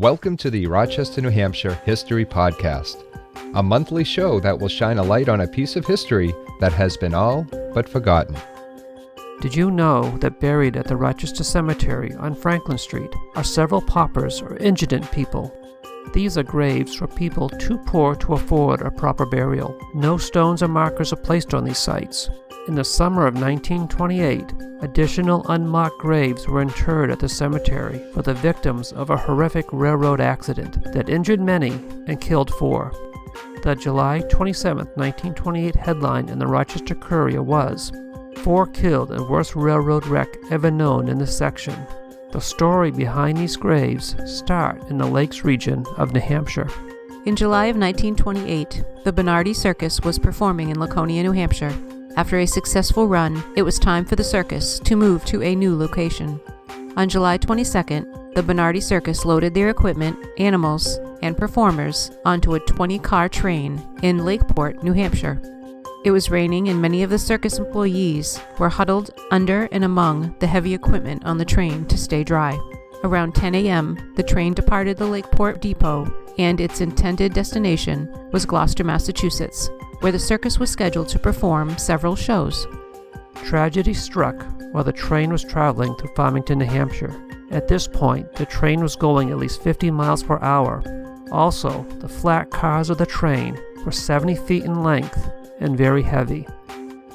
Welcome to the Rochester, New Hampshire History Podcast, a monthly show that will shine a light on a piece of history that has been all but forgotten. Did you know that buried at the Rochester Cemetery on Franklin Street are several paupers or indigent people? These are graves for people too poor to afford a proper burial. No stones or markers are placed on these sites. In the summer of 1928, additional unmarked graves were interred at the cemetery for the victims of a horrific railroad accident that injured many and killed 4. The July 27, 1928 headline in the Rochester Courier was, "4 killed in worst railroad wreck ever known in this section." The story behind these graves start in the Lakes region of New Hampshire. In July of 1928, the Bernardi Circus was performing in Laconia, New Hampshire. After a successful run, it was time for the circus to move to a new location. On July 22nd, the Bernardi Circus loaded their equipment, animals, and performers onto a 20-car train in Lakeport, New Hampshire. It was raining and many of the circus employees were huddled under and among the heavy equipment on the train to stay dry. Around 10 a.m., the train departed the Lakeport depot and its intended destination was Gloucester, Massachusetts, where the circus was scheduled to perform several shows. Tragedy struck while the train was traveling through Farmington, New Hampshire. At this point, the train was going at least 50 miles per hour. Also, the flat cars of the train were 70 feet in length and very heavy.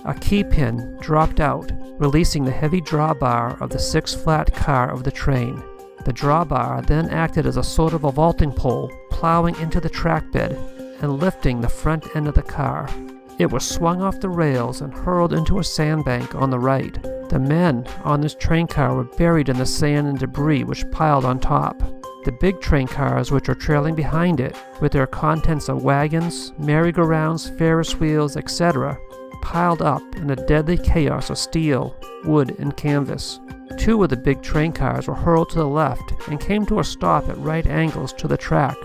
A key pin dropped out, releasing the heavy drawbar of the 6-flat car of the train. The drawbar then acted as a sort of a vaulting pole, plowing into the track bed and lifting the front end of the car. It was swung off the rails and hurled into a sandbank on the right. The men on this train car were buried in the sand and debris which piled on top. The big train cars which were trailing behind it, with their contents of wagons, merry-go-rounds, Ferris wheels, etc., piled up in a deadly chaos of steel, wood, and canvas. 2 of the big train cars were hurled to the left and came to a stop at right angles to the track,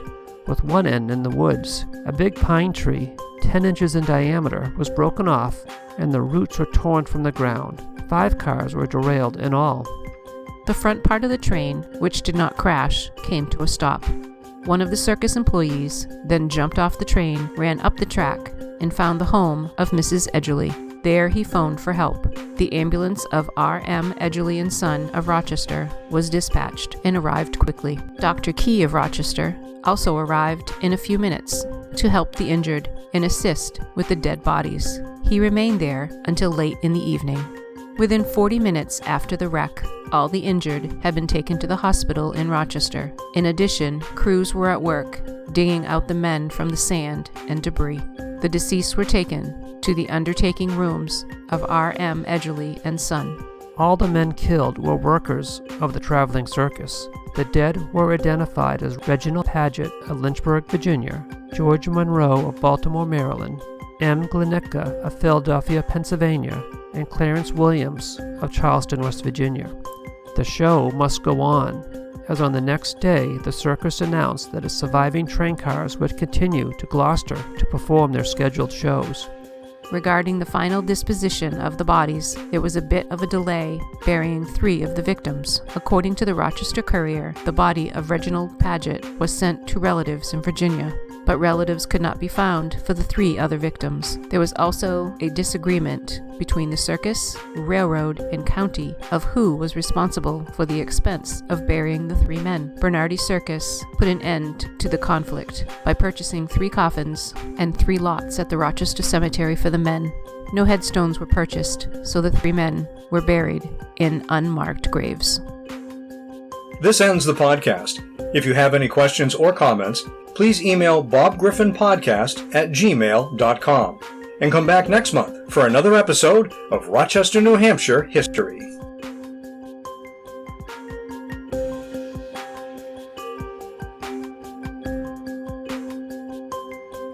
with one end in the woods. A big pine tree, 10 inches in diameter, was broken off and the roots were torn from the ground. 5 cars were derailed in all. The front part of the train, which did not crash, came to a stop. One of the circus employees then jumped off the train, ran up the track, and found the home of Mrs. Edgerly. There he phoned for help. The ambulance of R.M. Edgerly and Son of Rochester was dispatched and arrived quickly. Dr. Key of Rochester also arrived in a few minutes to help the injured and assist with the dead bodies. He remained there until late in the evening. Within 40 minutes after the wreck, all the injured had been taken to the hospital in Rochester. In addition, crews were at work, digging out the men from the sand and debris. The deceased were taken to the undertaking rooms of R.M. Edgerly and Son. All the men killed were workers of the traveling circus. The dead were identified as Reginald Paget of Lynchburg, Virginia, George Monroe of Baltimore, Maryland, M. Glenitka of Philadelphia, Pennsylvania, and Clarence Williams of Charleston, West Virginia. The show must go on, as on the next day the circus announced that its surviving train cars would continue to Gloucester to perform their scheduled shows. Regarding the final disposition of the bodies, there was a bit of a delay burying 3 of the victims. According to the Rochester Courier, the body of Reginald Paget was sent to relatives in Virginia, but relatives could not be found for the 3 other victims. There was also a disagreement between the circus, railroad, and county of who was responsible for the expense of burying the 3 men. Bernardi Circus put an end to the conflict by purchasing 3 coffins and 3 lots at the Rochester Cemetery for the men. No headstones were purchased, so the 3 men were buried in unmarked graves. This ends the podcast. If you have any questions or comments, please email bobgriffinpodcast@gmail.com and come back next month for another episode of Rochester, New Hampshire History.